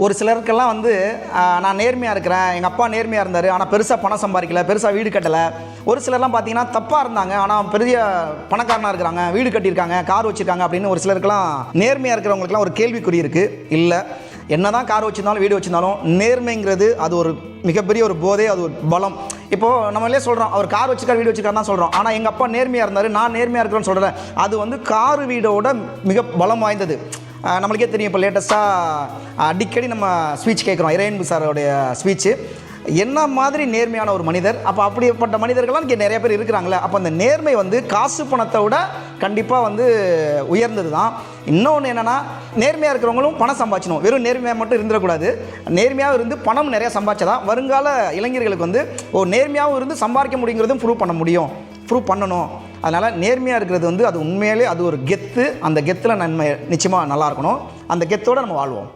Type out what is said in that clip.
ஒரு சிலருக்கெல்லாம் வந்து நான் நேர்மையாக இருக்கிறேன், எங்கள் அப்பா நேர்மையாக இருந்தார், ஆனால் பெருசாக பணம் சம்பாதிக்கல, பெருசாக வீடு கட்டலை. ஒரு சிலர்லாம் பார்த்தீங்கன்னா தப்பாக இருந்தாங்க, ஆனால் பெரிய பணக்காரனாக இருக்கிறாங்க, வீடு கட்டியிருக்காங்க, கார் வச்சுருக்காங்க அப்படின்னு ஒரு சிலருக்குலாம் நேர்மையாக இருக்கிறவங்களுக்குலாம் ஒரு கேள்விக்குறி இருக்குது. இல்லை, என்ன தான் கார் வச்சுருந்தாலும் வீடு வச்சுருந்தாலும் நேர்மைங்கிறது அது ஒரு மிகப்பெரிய ஒரு போதை, அது ஒரு பலம். இப்போது நம்மளே சொல்கிறோம், அவர் கார் வச்சுக்கார் வீடு வச்சுக்கார் தான் சொல்கிறோம், ஆனால் எங்கள் அப்பா நேர்மையாக இருந்தார், நான் நேர்மையாக இருக்கிறேன்னு சொல்கிறேன். அது வந்து கார் வீடோட மிக பலம் வாய்ந்தது. நம்மளுக்கே தெரியும், இப்போ லேட்டஸ்ட்டாக அடிக்கடி நம்ம ஸ்பீச் கேட்குறோம், இறையன்பு சாரோடைய ஸ்பீச்சு. என்ன மாதிரி நேர்மையான ஒரு மனிதர். அப்போ அப்படிப்பட்ட மனிதர்கள்லாம் இங்கே நிறைய பேர் இருக்கிறாங்களே. அப்போ அந்த நேர்மை வந்து காசு பணத்தை விட கண்டிப்பாக வந்து உயர்ந்தது தான். இன்னொன்று என்னென்னா, நேர்மையாக இருக்கிறவங்களும் பணம் சம்பாதிச்சணும், வெறும் நேர்மையாக மட்டும் இருந்துடக்கூடாது. நேர்மையாக இருந்து பணம் நிறையா சம்பாதிச்சதான் வருங்கால இளைஞர்களுக்கு வந்து நேர்மையாகவும் இருந்து சம்பாதிக்க முடியுங்கிறதும் ப்ரூவ் பண்ணணும். அதனால் நேர்மையாக இருக்கிறது வந்து அது உண்மையிலே அது ஒரு கெத்து. அந்த கெத்தில் நன்மை நிச்சயமாக நல்லா இருக்கணும். அந்த கெத்தோடு நம்ம வாழ்வோம்.